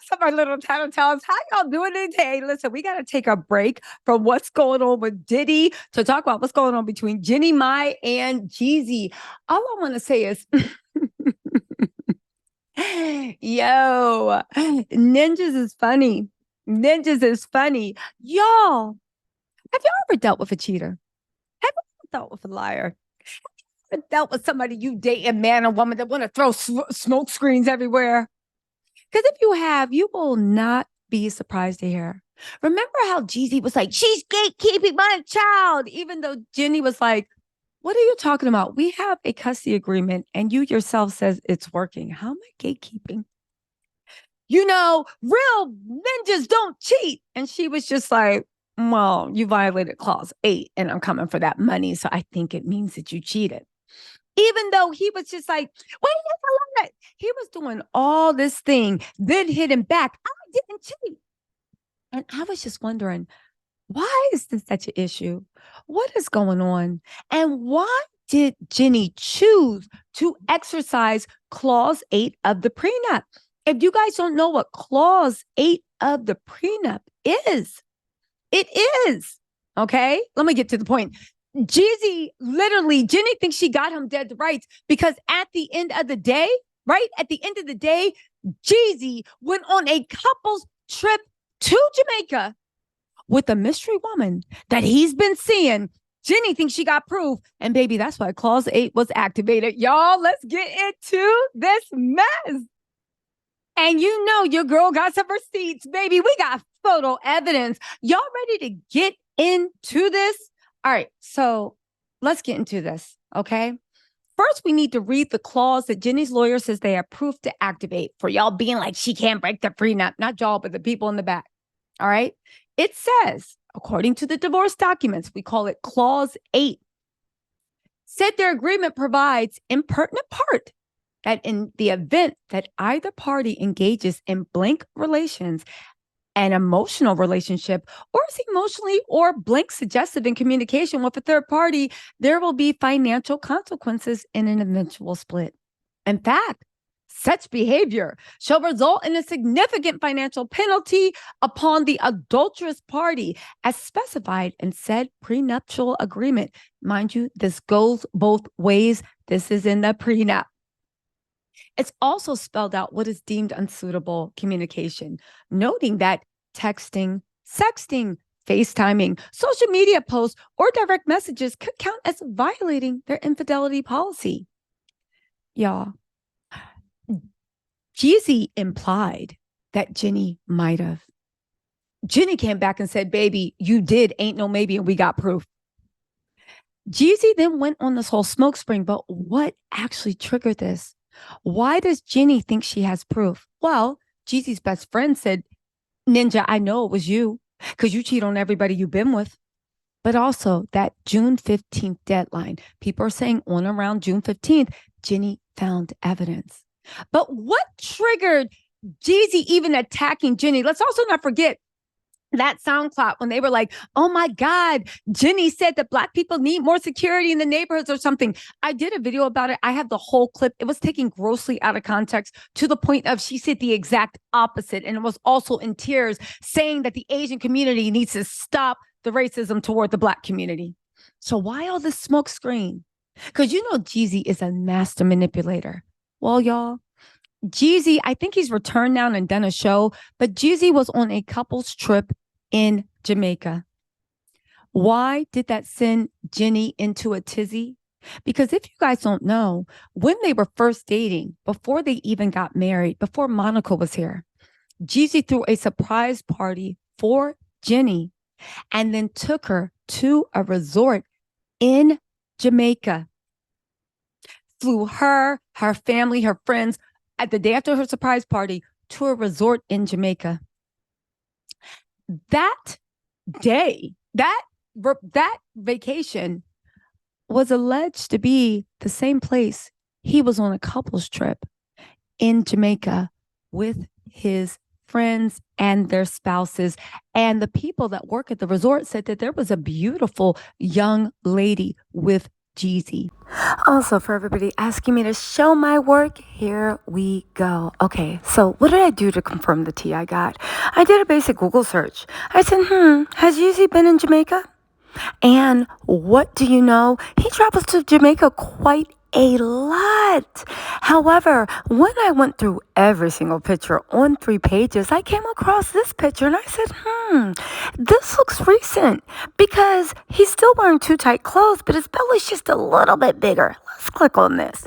What's up, my little Tattle Tells? How y'all doing today? Listen, we got to take a break from what's going on with Diddy to talk about what's going on between Jeannie Mai and Jeezy. All I want to say is, yo, ninjas is funny. Ninjas is funny. Y'all, have y'all ever dealt with a cheater? Have you ever dealt with a liar? Have you ever dealt with somebody you date, a man or woman that want to throw smoke screens everywhere? Because if you have, you will not be surprised to hear. Remember how Jeezy was like, she's gatekeeping my child, even though Jenny was like, what are you talking about? We have a custody agreement and you yourself says it's working. How am I gatekeeping? You know, real ninjas don't cheat. And she was just like, well, you violated clause 8 and I'm coming for that money. So I think it means that you cheated. Even though he was just like, wait a minute. He was doing all this thing, then hitting back. I didn't cheat. And I was just wondering, why is this such an issue? What is going on? And why did Jenny choose to exercise clause 8 of the prenup? If you guys don't know what clause 8 of the prenup is, it is, okay? Let me get to the point. Jeezy, literally, Jenny thinks she got him dead to rights because at the end of the day, right? At the end of the day, Jeezy went on a couple's trip to Jamaica with a mystery woman that he's been seeing. Jenny thinks she got proof. And baby, that's why clause 8 was activated. Y'all, let's get into this mess. And you know your girl got some receipts, baby. We got photo evidence. Y'all ready to get into this? All right, so let's get into this, okay? First, we need to read the clause that Jenny's lawyer says they have proof to activate for y'all being like, she can't break the prenup. Not y'all, but the people in the back, all right? It says, according to the divorce documents, we call it clause 8, said their agreement provides in pertinent part that in the event that either party engages in blank relations, an emotional relationship, or is emotionally or blank suggestive in communication with a third party, there will be financial consequences in an eventual split. In fact, such behavior shall result in a significant financial penalty upon the adulterous party as specified in said prenuptial agreement. Mind you, this goes both ways. This is in the prenup. It's also spelled out what is deemed unsuitable communication, noting that texting, sexting, FaceTiming, social media posts, or direct messages could count as violating their infidelity policy. Y'all, Jeezy implied that Jenny might have. Jenny came back and said, baby, you did, ain't no maybe, and we got proof. Jeezy then went on this whole smoke screen, but what actually triggered this? Why does Jenny think she has proof? Well, Jeezy's best friend said, Ninja, I know it was you because you cheat on everybody you've been with. But also that June 15th deadline, people are saying on around June 15th, Jenny found evidence. But what triggered Jeezy even attacking Jenny? Let's also not forget that SoundCloud when they were like, oh my God, Jenny said that Black people need more security in the neighborhoods or something. I did a video about it. I have the whole clip. It was taken grossly out of context to the point of she said the exact opposite. And it was also in tears saying that the Asian community needs to stop the racism toward the Black community. So why all this smoke screen? Because you know Jeezy is a master manipulator. Well, y'all, Jeezy, I think he's returned now and done a show, but Jeezy was on a couple's trip in Jamaica. Why did that send Jenny into a tizzy? Because if you guys don't know, when they were first dating, before they even got married, before Monica was here, Jeezy threw a surprise party for Jenny and then took her to a resort in Jamaica. Flew her family, her friends, at the day after her surprise party to a resort in Jamaica. That day, that vacation was alleged to be the same place he was on a couple's trip in Jamaica with his friends and their spouses. And the people that work at the resort said that there was a beautiful young lady with Jeezy. Also, for everybody asking me to show my work, here we go. Okay, so what did I do to confirm the tea I got? I did a basic Google search. I said, has Jeezy been in Jamaica? And what do you know? He travels to Jamaica quite a lot. However, when I went through every single picture on 3 pages, I came across this picture and I said, this looks recent because he's still wearing too tight clothes, but his belly's just a little bit bigger. Let's click on this.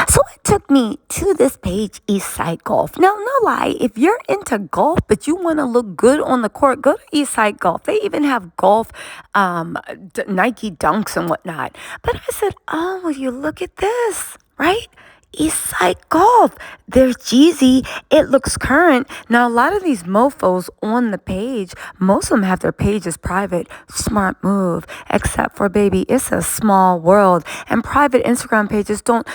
So it took me to this page, Eastside Golf. Now, no lie, if you're into golf, but you want to look good on the court, go to Eastside Golf. They even have golf, Nike dunks and whatnot. But I said, oh, will you look at this, right? Eastside Golf. There's Jeezy. It looks current. Now, a lot of these mofos on the page, most of them have their pages private. Smart move. Except for, baby, it's a small world. And private Instagram pages don't,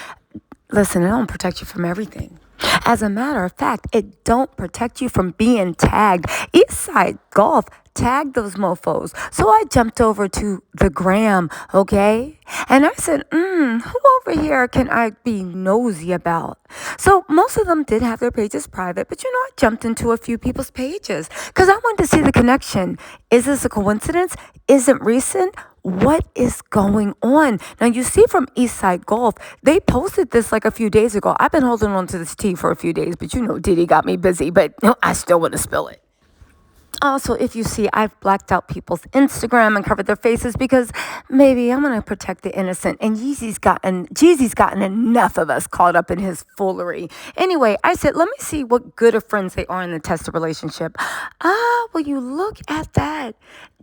listen, it don't protect you from everything. As a matter of fact, it don't protect you from being tagged. Eastside Golf tagged those mofos. So I jumped over to the gram, okay? And I said, who over here can I be nosy about? So most of them did have their pages private, but I jumped into a few people's pages because I wanted to see the connection. Is this a coincidence? Is it recent? What is going on? Now, you see from Eastside Golf, they posted this like a few days ago. I've been holding on to this tea for a few days, but Diddy got me busy, but I still want to spill it. Also, if you see, I've blacked out people's Instagram and covered their faces because maybe I'm going to protect the innocent. And Jeezy's gotten enough of us caught up in his foolery. Anyway, I said, let me see what good of friends they are in the test of relationship. Will you look at that?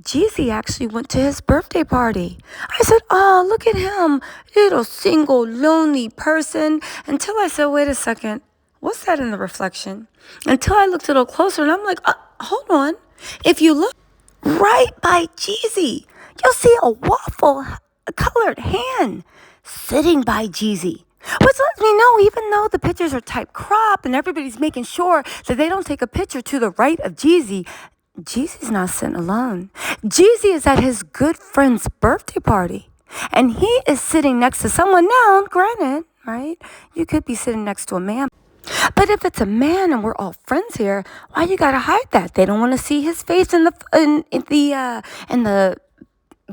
Jeezy actually went to his birthday party. I said, oh, look at him, little single lonely person. Until I said, wait a second. What's that in the reflection? Until I looked a little closer and I'm like, hold on. If you look right by Jeezy, you'll see a waffle colored hand sitting by Jeezy. Which lets me know, even though the pictures are type crop and everybody's making sure that they don't take a picture to the right of Jeezy, Jeezy's not sitting alone. Jeezy is at his good friend's birthday party. And he is sitting next to someone. Now, granted, right? You could be sitting next to a man. But if it's a man and we're all friends here, why you gotta hide that? They don't want to see his face in the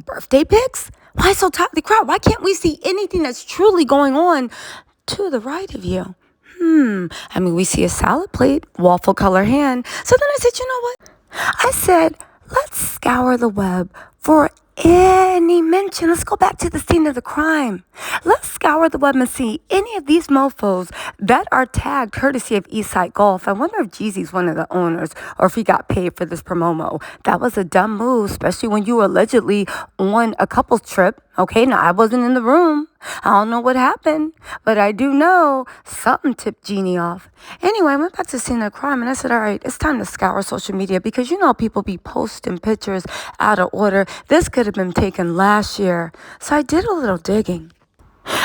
birthday pics. Why so tightly crowded? Why can't we see anything that's truly going on to the right of you? I mean, we see a salad plate, waffle color hand. So then I said, you know what? I said, let's scour the web for any mention. Let's go back to the scene of the crime. Let's scour the web and see any of these mofos that are tagged courtesy of Eastside Golf. I wonder if Jeezy's one of the owners or if he got paid for this promo. That was a dumb move, especially when you were allegedly on a couple's trip. Okay, now I wasn't in the room. I don't know what happened, but I do know something tipped Jeannie off. Anyway, I went back to the scene of the crime and I said, all right, it's time to scour social media because people be posting pictures out of order. This could have been taken last year. So I did a little digging.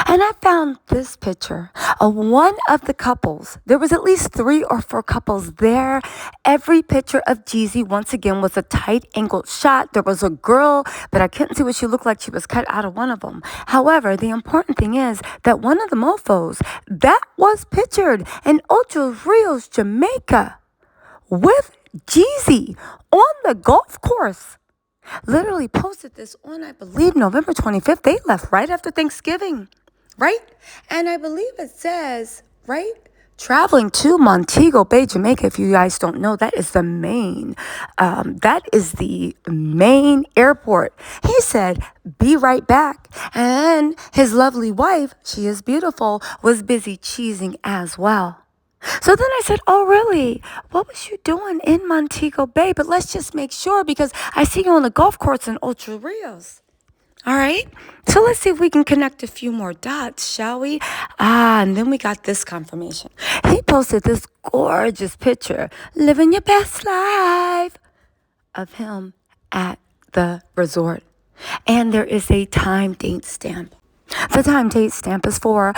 And I found this picture of one of the couples. There was at least 3 or 4 couples there. Every picture of Jeezy, once again, was a tight angled shot. There was a girl, but I couldn't see what she looked like. She was cut out of one of them. However, the important thing is that one of the mofos that was pictured in Ocho Rios, Jamaica, with Jeezy on the golf course, literally posted this on, I believe, November 25th. They left right after Thanksgiving, right? And I believe it says, right? Traveling to Montego Bay, Jamaica. If you guys don't know, that is the main airport. He said, be right back. And his lovely wife, she is beautiful, was busy cheesing as well. So then I said, oh, really? What was you doing in Montego Bay? But let's just make sure because I see you on the golf course in Ocho Rios. All right. So let's see if we can connect a few more dots, shall we? And then we got this confirmation. He posted this gorgeous picture, living your best life, of him at the resort. And there is a time date stamp. The time date stamp is for,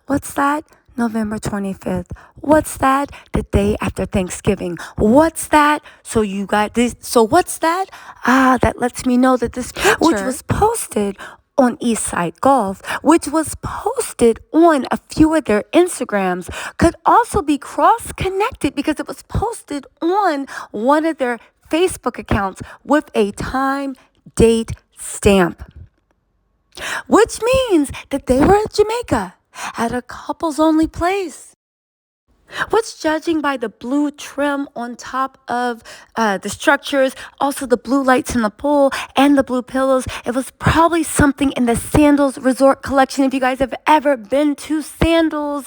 what's that? November 25th. What's that? The day after Thanksgiving. What's that? So you got this. So what's that? That lets me know that this picture, which was posted on Eastside Golf, which was posted on a few of their Instagrams, could also be cross connected because it was posted on one of their Facebook accounts with a time, date stamp, which means that they were at Jamaica at a couples only place. What's judging by the blue trim on top of the structures, also the blue lights in the pool and the blue pillows? It was probably something in the Sandals Resort collection. If you guys have ever been to Sandals,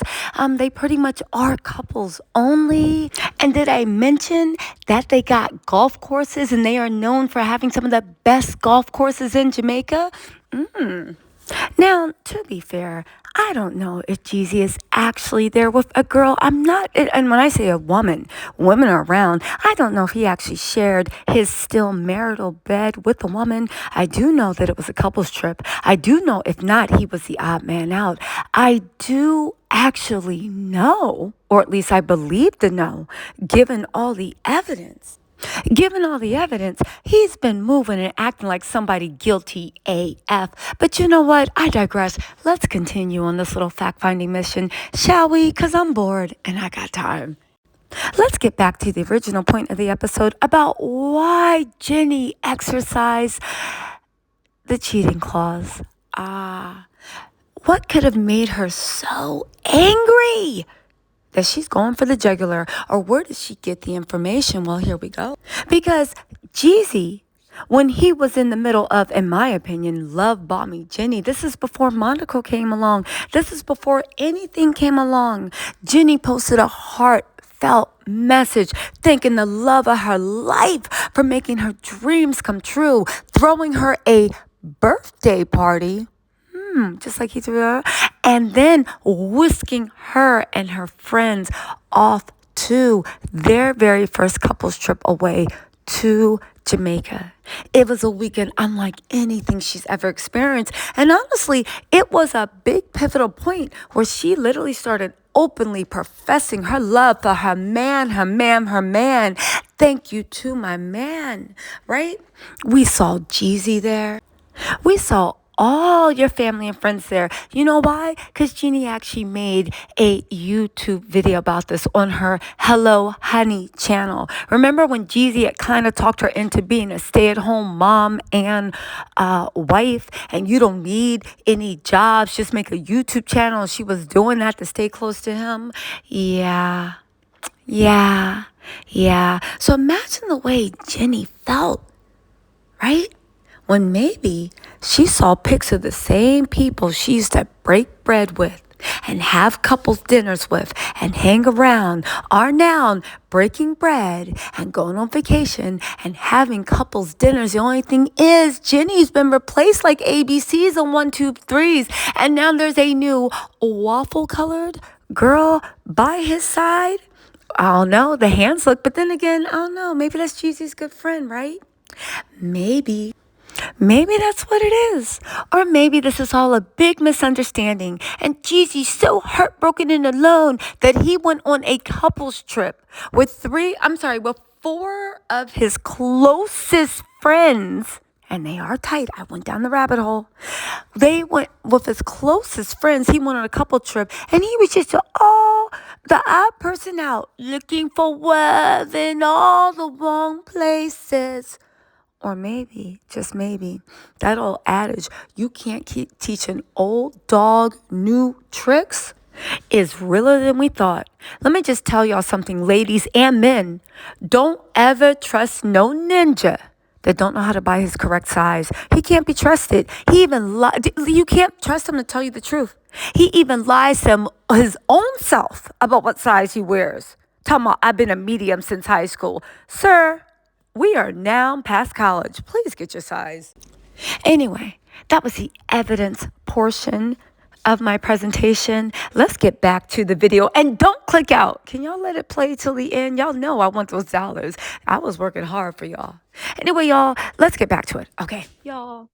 they pretty much are couples only. And did I mention that they got golf courses and they are known for having some of the best golf courses in Jamaica? Now, to be fair, I don't know if Jeezy is actually there with a girl. I'm not, and when I say a woman, women are around. I don't know if he actually shared his still marital bed with a woman. I do know that it was a couple's trip. I do know, if not, he was the odd man out. I do actually know, or at least I believe to know, given all the evidence. Given all the evidence, he's been moving and acting like somebody guilty AF. But you know what? I digress. Let's continue on this little fact-finding mission, shall we? Because I'm bored and I got time. Let's get back to the original point of the episode about why Jeannie exercised the cheating clause. What could have made her so angry that she's going for the jugular? Or where did she get the information? Well, here we go. Because Jeezy, when he was in the middle of, in my opinion, love bombing Jeannie, this is before Monaco came along. This is before anything came along. Jeannie posted a heartfelt message thanking the love of her life for making her dreams come true, throwing her a birthday party, just like he threw her, and then whisking her and her friends off to their very first couples trip away to Jamaica. It was a weekend unlike anything she's ever experienced. And honestly, it was a big pivotal point where she literally started openly professing her love for her man, her man, her man. Thank you to my man, right? We saw Jeezy there. We saw all your family and friends there. You know why? Because Jeannie actually made a YouTube video about this on her Hello Honey channel. Remember when Jeezy had kind of talked her into being a stay-at-home mom and wife, and you don't need any jobs, just make a YouTube channel. She was doing that to stay close to him. Yeah. So imagine the way Jeannie felt, right? When maybe she saw pics of the same people she used to break bread with and have couples dinners with and hang around are now breaking bread and going on vacation and having couples dinners. The only thing is Jenny's been replaced like ABCs and 1, 2, 3s, and now there's a new waffle colored girl by his side. I don't know, the hands look, but then again, I don't know, maybe that's Jeezy's good friend, right? Maybe that's what it is. Or maybe this is all a big misunderstanding and Jeezy's so heartbroken and alone that he went on a couples trip with 4 of his closest friends. And they are tight. I went down the rabbit hole. They went with his closest friends. He went on a couple trip and he was just the odd person out, looking for love in all the wrong places. Or maybe, just maybe, that old adage, you can't teach an old dog new tricks, is realer than we thought. Let me just tell y'all something, ladies and men. Don't ever trust no ninja that don't know how to buy his correct size. He can't be trusted. He even you can't trust him to tell you the truth. He even lies to his own self about what size he wears. Talking about, I've been a medium since high school. Sir, we are now past college. Please get your size. Anyway, that was the evidence portion of my presentation. Let's get back to the video and don't click out. Can y'all let it play till the end? Y'all know I want those dollars. I was working hard for y'all. Anyway, y'all, let's get back to it. Okay. Y'all,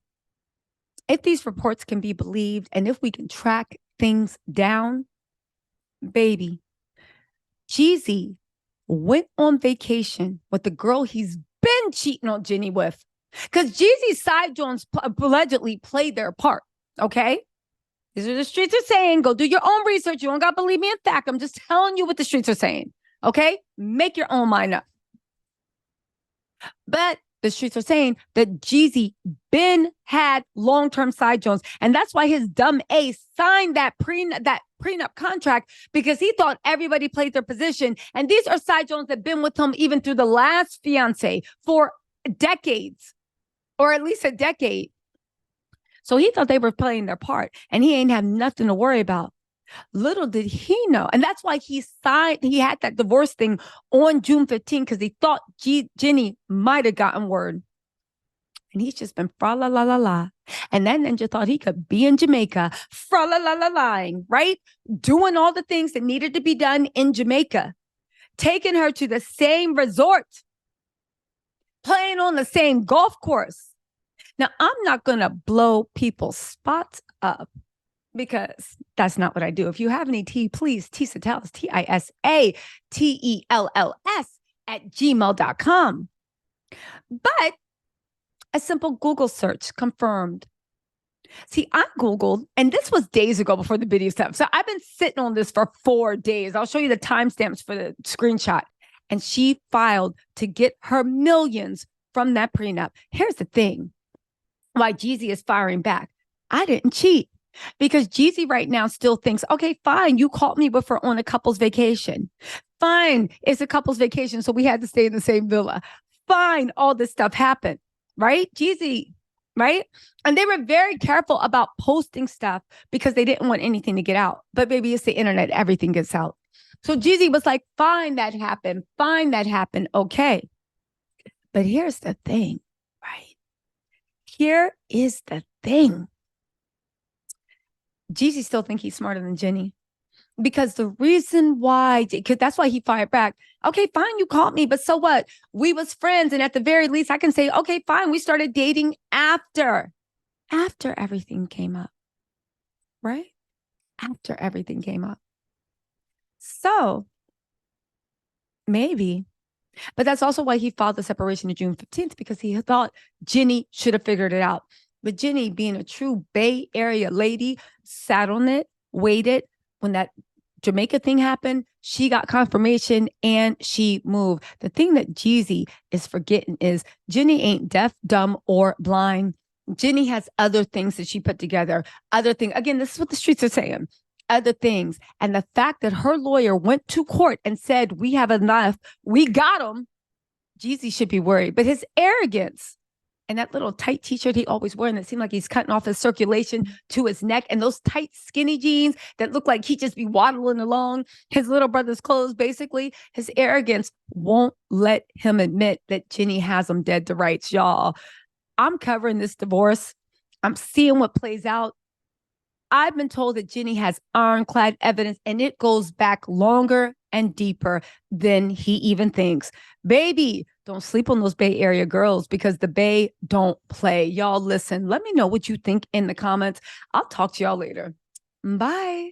if these reports can be believed and if we can track things down, baby, Jeezy went on vacation with the girl he's been cheating on Jeannie with. Because Jeezy's side Jones allegedly played their part. Okay. These are the streets are saying. Go do your own research. You don't got to believe me in fact. I'm just telling you what the streets are saying. Okay. Make your own mind up. But the streets are saying that Jeezy been had long-term side Jones. And that's why his dumb ace signed that prenup contract, because he thought everybody played their position. And these are side Jones that been with him even through the last fiance for decades, or at least a decade. So he thought they were playing their part and he ain't have nothing to worry about. Little did he know. And that's why he had that divorce thing on June 15th, because he thought Jeannie might have gotten word. And he's just been fra la la la la. And that ninja thought he could be in Jamaica, fra la la la lying, right? Doing all the things that needed to be done in Jamaica, taking her to the same resort, playing on the same golf course. Now, I'm not going to blow people's spots up, because that's not what I do. If you have any tea, please, Tisatells, TISATELLS @gmail.com. But a simple Google search confirmed. See, I Googled, and this was days ago before the video stuff. So I've been sitting on this for 4 days. I'll show you the timestamps for the screenshot. And she filed to get her millions from that prenup. Here's the thing. Why Jeezy is firing back. I didn't cheat. Because Jeezy right now still thinks, okay, fine, you caught me with her on a couple's vacation. Fine, it's a couple's vacation, so we had to stay in the same villa. Fine, all this stuff happened, right? Jeezy, right? And they were very careful about posting stuff because they didn't want anything to get out. But baby, it's the internet, everything gets out. So Jeezy was like, fine, that happened. Fine, that happened. Okay. But here's the thing, right? Here is the thing. Jeezy still think he's smarter than Jeannie, because the reason why, because that's why he fired back. Okay, fine, you caught me, but so what? We was friends, and at the very least, I can say, okay, fine, we started dating after everything came up, right? After everything came up. So maybe, but that's also why he filed the separation on June 15th, because he thought Jeannie should have figured it out. But Jeannie, being a true Bay Area lady, sat on it, waited. When that Jamaica thing happened, she got confirmation and she moved. The thing that Jeezy is forgetting is Jeannie ain't deaf, dumb, or blind. Jeannie has other things that she put together. Other things. Again, this is what the streets are saying. Other things. And the fact that her lawyer went to court and said, we have enough, we got him. Jeezy should be worried. But his arrogance, and that little tight t-shirt he always wearing that seemed like he's cutting off his circulation to his neck, and those tight skinny jeans that look like he just be waddling along his little brother's clothes, basically, his arrogance won't let him admit that Jeannie has him dead to rights, y'all. I'm covering this divorce. I'm seeing what plays out. I've been told that Jeannie has ironclad evidence, and it goes back longer and deeper than he even thinks. Baby, don't sleep on those Bay Area girls, because the Bay don't play. Y'all listen, let me know what you think in the comments. I'll talk to y'all later. Bye.